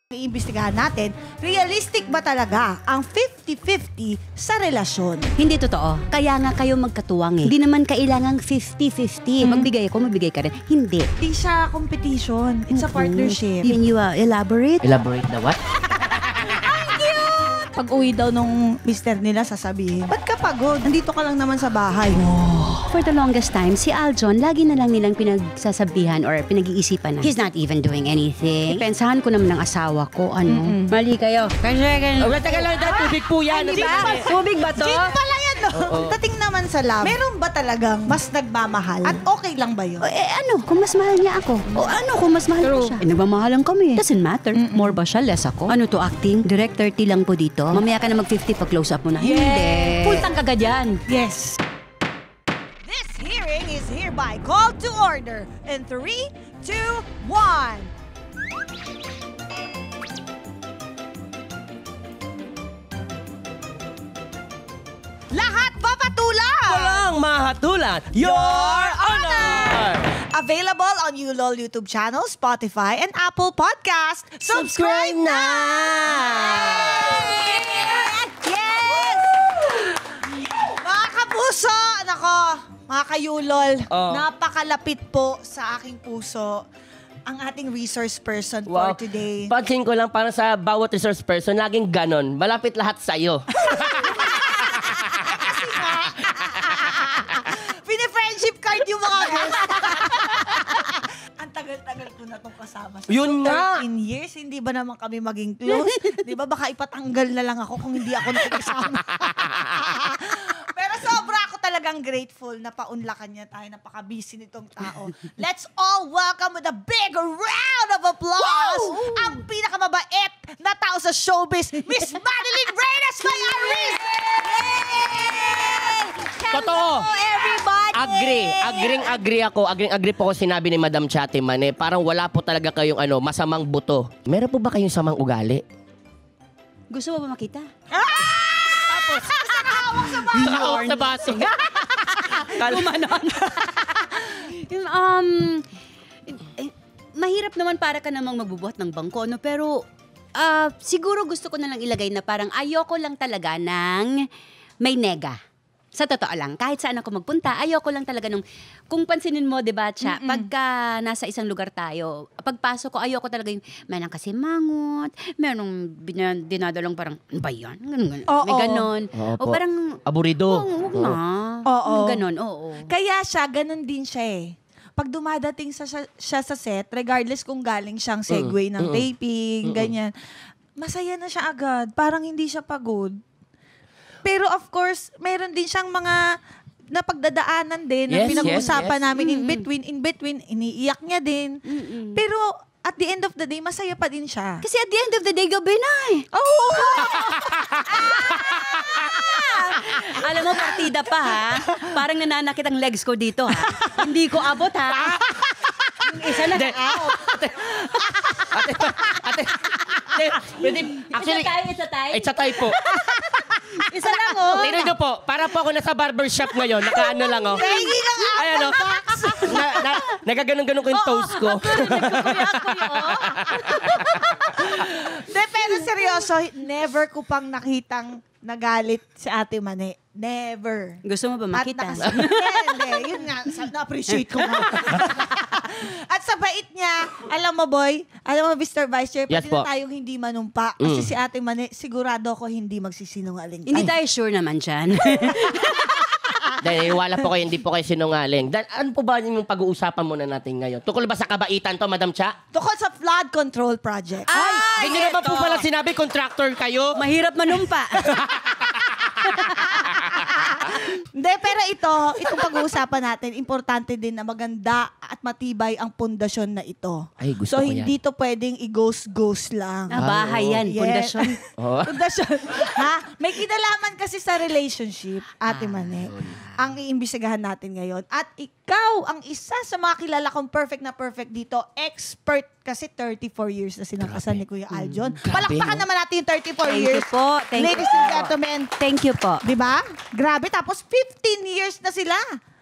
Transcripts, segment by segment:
Iimbestigahan natin, realistic ba talaga ang 50-50 sa relasyon? Hindi totoo. Kaya nga kayo magkatuwang eh. Hindi naman kailangang 50-50. Magbigay ako, magbigay ka rin. Hindi. Hindi siya competition. It's a partnership. Can you elaborate? Elaborate na what? Pag uwi daw nung mister nila, sasabihin, ba't ka pagod? Nandito ka lang naman sa bahay. For the longest time, si Aljon, lagi na lang nilang pinagsasabihan or pinag-iisipan na he's not even doing anything. Pensahan ko naman ng asawa ko, mali kayo. Kasi Tagal lang dahil tubig po yan. tubig ba to? Gin pala yan, no? Dating naman sa love, meron ba talagang mas nagmamahal? At okay lang ba yun? Kung mas mahal niya ako? Kung mas mahal ko siya? Nagmamahalan kami. Doesn't matter. More ba siya, less ako? Ano to, acting? Direct 30 lang po dito. Mamaya ka na mag-50 pag close up mo na. Hindi. Pultang kagad yan. Yes. This hearing is hereby called to order in 3, 2, 1. Lahat papatulan! Walang mahatulan. Your Honor! Available on ULOL YouTube channel, Spotify, and Apple Podcast. Subscribe na! Yes! Mga kapuso, nako, mga kayulol, napakalapit po sa aking puso ang ating resource person for today. Pansin ko lang, parang sa bawat resource person, laging ganon. Malapit lahat sa'yo. Pini-friendship card yung mga guest. Ang tagal-tagal ko na itong kasama. Yun nga. 13 years, hindi ba naman kami maging close? Di ba baka ipatanggal na lang ako kung hindi ako nakikasama. Pero sobra ako talagang grateful na paunlakan niya tayo. Napaka-busy nitong tao. Let's all welcome with a big round of applause ang pinakamabait na tao sa showbiz, Miss Madeline Reyes Mayaris! Totoo. Everybody! Agree ako. Agree po ako sinabi ni Madam Chatiman eh. Parang wala po talaga kayong masamang buto. Meron po ba kayong samang ugali? Gusto mo ba makita? Tapos, nakahawak sa bahay. Nakahawak sa baso. Kumanon. Mahirap naman para ka namang magbubuhat ng bangko, no? Pero siguro gusto ko na lang ilagay na parang ayoko lang talaga ng may nega. Sa totoo lang, kahit saan ako magpunta, ayoko lang talaga nung, kung pansinin mo, diba, Cha, pagka nasa isang lugar tayo, pagpasok ko, ayoko talaga yung, may nang kasimangot, merong dinadalang parang, ano ba yan? Ganun. May ganon. O parang, aburido. Huwag na. Oo. Ganon, oo. Kaya siya, ganon din siya eh. Pag dumadating siya sa set, regardless kung galing siyang segue ng taping, ganyan, masaya na siya agad. Parang hindi siya pagod. Pero of course, meron din siyang mga napagdadaanan din na pinag-uusapan namin in between, iniiyak niya din. Pero at the end of the day, masaya pa din siya. Kasi at the end of the day, gabi na eh. Oo! Alam mo, partida pa ha. Parang nananakit ang legs ko dito ha. Hindi ko abot ha. Yung isa na out. Ate, actually, It's a tie po. Isa lang oh. Tingnan nyo po, para po ako nasa barbershop ngayon, nakaano lang oh. Tingin ang Ayan oh. Nagaganon-ganon ko yung toes ko. Pero seryoso, never ko pang nakitang nagalit si Ate Mane. Never. Gusto mo ba makita? Hindi. Yun nga. Na-appreciate ko nga. At sa bait niya, alam mo boy, alam mo Mr. Vice Chair, pwede na tayong hindi manumpa. Kasi si Ate Mane, sigurado ako hindi magsisinungaling. Hindi tayo sure naman dyan. Dahil wala po kayo, hindi po kayo sinungaling. Ano po ba yung pag-uusapan muna natin ngayon? Tukol ba sa kabaitan to, Madam Cha? Tukol sa flood control project. Hindi naman po pala sinabi, contractor kayo. Mahirap manumpa. Hindi, pero itong pag-uusapan natin, importante din na maganda at matibay ang pundasyon na ito. Ay, gusto so, ko yan. hindi to pwedeng i-ghost lang. Bahay yan, pundasyon. Pundasyon. Ha? May kinalaman kasi sa relationship, Ate Mane, ang iimbestigahan natin ngayon. At ikaw, ang isa sa mga kilala kong perfect na perfect dito, expert kasi 34 years na sinakasan ni Kuya Aljon. Palakpakan naman natin yung 34 years. Thank you po. Ladies and gentlemen. Thank you po. Diba? Grabe. Tapos 15 years na sila.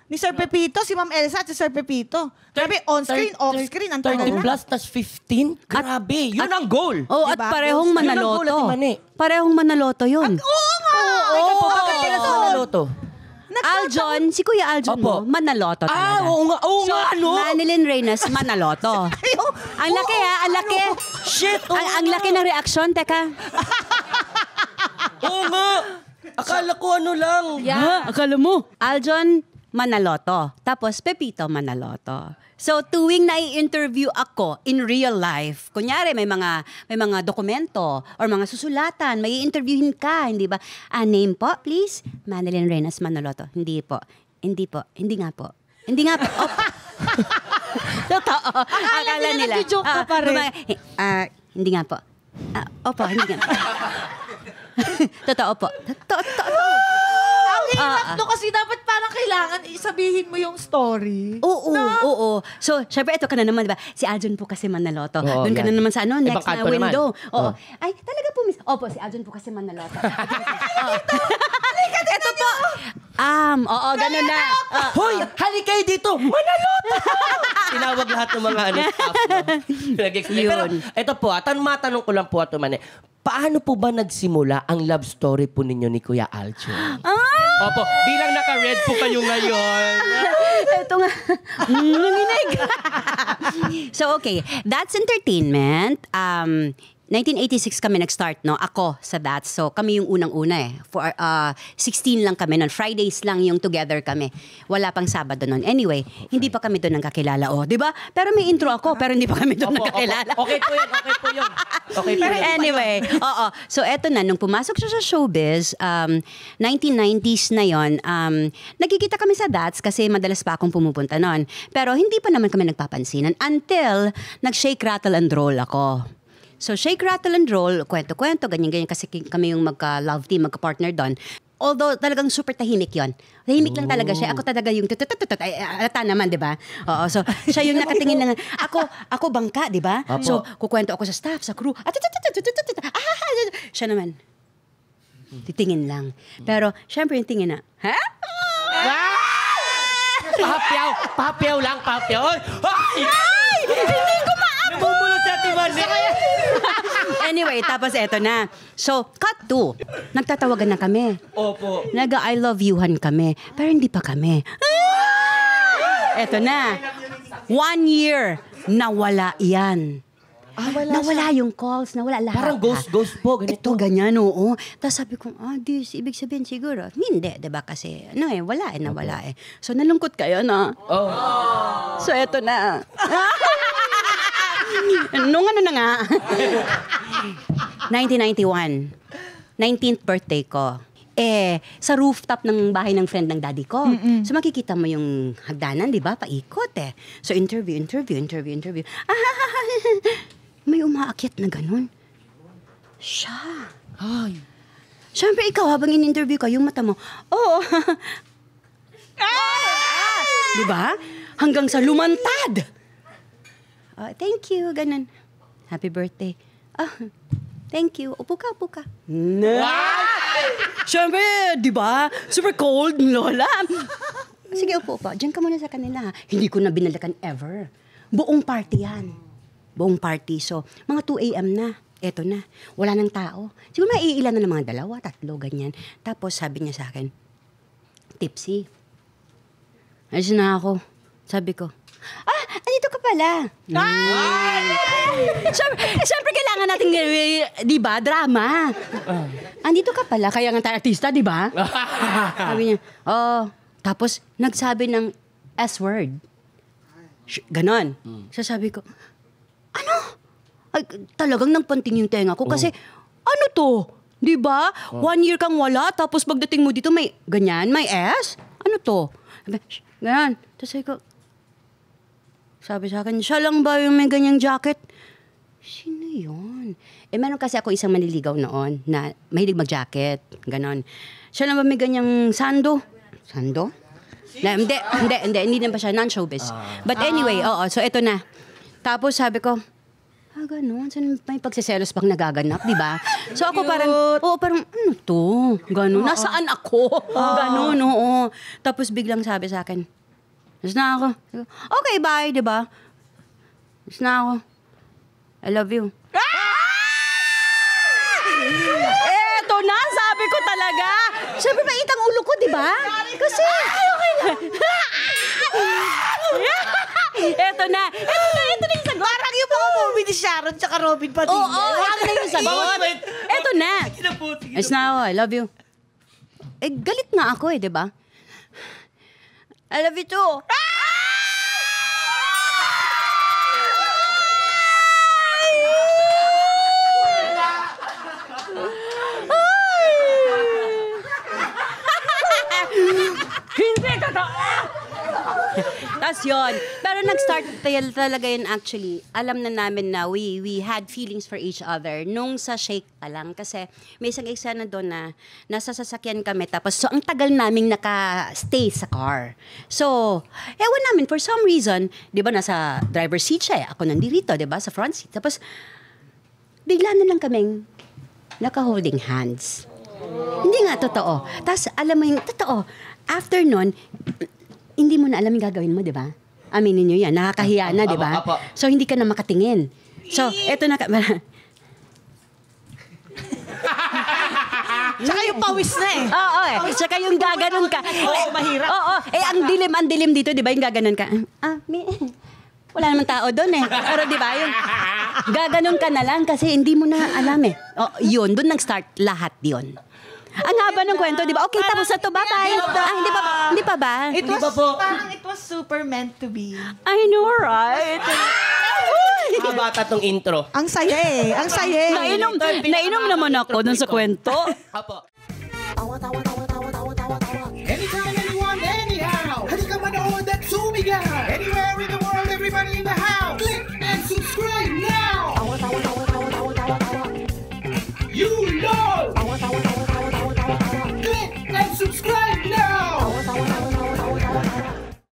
Ni Sir Pepito, si Ma'am Elsa at si Sir Pepito. Grabe, on-screen, off-screen, ang tagal 30 na. plus, tas 15? Grabe, yun ang goal. Oh, at Diba? parehong Yun ang goal, manaloto. Ate Mani. Parehong manaloto yun. Oo nga! Ikaw po, bakit sila sa manaloto? Aljon, si Kuya Aljon Opo. mo, manaloto talaga. Oo nga, ano? Manilyn Reynas, manaloto. Ang laki ang laki. Shit, Ang laki ng reaksyon, teka. Oo nga. Akala ko ano lang. Ha? Akala mo? Aljon, manaloto. Tapos Pepito, manaloto. So tuwing nai-interview ako in real life, kunyari may mga dokumento or mga susulatan, may i-interviewin ka, hindi ba? Name po, please. Manilyn Reynas Manaloto. Hindi po. Hindi po. Hindi nga po. Hindi nga po. Oh. Totoo. Akala nila nagjo-joke ka pa rin. Hindi nga po. Opo, hindi nga po. Totoo po. Totoo. Ang hirap no, kasi dapat parang kailangan isabihin mo yung story. Oo. So, syempre, ito ka na naman, diba? Si Aljon po kasi manaloto. Oo, Doon ka yan. na naman sa next Ibang na kanto window. naman. Oo. Oh. Ay, talaga po, miss. Opo, si Aljon po kasi manaloto. Ito po. Oo, ganun na. Hoy, halika kayo dito. Manaloto! Tinawag lahat ng mga staff. No? Nag-explain. Pero Yun. ito po, matanong ko lang po, Ate Mani. Paano po ba nagsimula ang love story po ninyo ni Kuya Aljon? Opo, bilang naka-red po kayo ngayon. Ito nga. Nanginig. So, okay. That's Entertainment. 1986 kami nag-start, no? Ako sa that. So, kami yung unang-una eh. For 16 lang kami nun. Fridays lang yung together kami. Wala pang Sabado nun. Anyway, hindi pa kami doon nagkakilala. Oh, di ba? Pero may intro ako, pero hindi pa kami doon nagkakilala. Okay po yun, okay po yun. Okay po yun. Anyway, oo. So, eto na. Nung pumasok siya sa showbiz, 1990s na yon, nagkikita kami sa Dats kasi madalas pa akong pumupunta nun. Pero hindi pa naman kami nagpapansinan until nag-shake, rattle, and roll ako. So, shake, rattle, and roll, kwento-kwento, ganyan-ganyan kasi kami yung magka-love team, magka-partner doon. Although, talagang super tahimik yon. Tahimik lang talaga siya. Ako talaga yung ay, alata naman, di ba? Oo, so, siya yung nakatingin lang. Ako bangka, di ba? So, kukwento ako sa staff, sa crew. Siya naman. Titingin lang. Pero, syempre yung tingin na, ha? Pahapyaw lang. Ay! Hindi ko Namumulot sa Ate Mani. Anyway, tapos eto na. So, cut to. Nagtatawagan na kami. Opo. I love you-han kami. Pero hindi pa kami. Eto na. 1 year. Nawala yan. Nawala yung calls, nawala lahat. Parang ghost po, ganito. Ito, ganyan, oo. Tapos sabi ko, this, ibig sabihin siguro. Hindi, diba? Kasi, nawala eh. So, nalungkot kayo, no? Oh. So, eto na. Nung ano na nga. 1991. 19th birthday ko. Sa rooftop ng bahay ng friend ng daddy ko. So makikita mo yung hagdanan, di ba? Paikot eh. So interview. May umaakyat na ganun. Siya. Ay. Siyempre, ikaw habang in-interview ka, yung mata mo, di ba? Hanggang sa lumantad. Thank you, ganun. Happy birthday. Thank you. Upo ka. Siyempre, di ba? Super cold, Lola. Sige, upo. Diyan ka muna sa kanila. Hindi ko na binalakan ever. Buong party yan. Buong party. So, mga 2 a.m. na. Eto na. Wala nang tao. Siguro maiilan na ng mga 2, 3, ganyan. Tapos sabi niya sa akin, tipsy. Alis na ako. Sabi ko, andito ka pala. Siyempre, kailangan natin, di ba, drama. Andito ka pala, kaya nga tayo artista, di ba? Sabi niya, tapos nagsabi ng S-word. Ganon. So sabi ko, ano? Ay, talagang nagpanting yung tenga ko kasi, ano to? Di ba? 1 year kang wala, tapos pagdating mo dito, may ganyan, may S? Ano to? Ganon. Tapos sabi sa akin, siya lang ba yung may ganyang jacket? Sino yun? Meron kasi ako isang manliligaw noon na mahilig mag-jacket. Ganon. Siya lang ba may ganyang sando? Sando? Hindi na pa siya non-showbiz. But anyway, so eto na. Tapos sabi ko, ganon. So, may pagsiselos pang nagaganap, di ba? So ako parang, ano to? Ganon. Nasaan ako? Ganon, oo. Tapos biglang sabi sa akin, Tapos na ako, okay, bye, di ba? Tapos na ako, I love you. Eto na, sabi ko talaga. Siyempre, mait ang ulo ko, di ba? Kasi, okay lang. Eto na yung sagot. Parang yung mga movie ni Sharon tsaka Robin Padilla. Oo, eto na yung sagot. Eto na. Tapos na ako, I love you. Eh, galit nga ako di ba? I love you too. Hindi totoo! Tapos yun. Pero nag-start talaga yun actually. Alam na namin na we had feelings for each other nung sa Shake pa lang. Kasi may isang eksena doon na nasa sasakyan kami. Tapos so ang tagal naming naka-stay sa car. So, ewan namin, for some reason, di ba nasa driver's seat siya eh. Ako nandito, di ba, sa front seat. Tapos, bigla na lang kaming naka-holding hands. Hindi nga totoo. Tapos, alam mo yung totoo. After nun, hindi mo na alam yung gagawin mo, di ba? Aminin nyo yan. Nakakahiya na, di ba? So, hindi ka na makatingin. So, eto na Tsaka yung pawis na eh. Oo, eh. Tsaka yung gaganon ka. Oo, mahirap. Oo, eh, ang dilim dito, di ba? Yung gaganon ka. Wala namang tao doon eh. Pero di ba, yung gaganon ka na lang kasi hindi mo na alam eh. Oh, yun, doon nag-start lahat yun. Ang haba ng kwento, di ba? Okay, tapos na to, bye-bye. Hindi pa ba? Parang it was super meant to be. I know, right? Mga bata tong intro. Ang saya eh. Ang saya eh. Nainom naman ako dun sa kwento. Apo. Anytime, anyone, anyhow. Halika manood at sumigaw. Anywhere in the world, everybody in the house. Click and subscribe now. You know.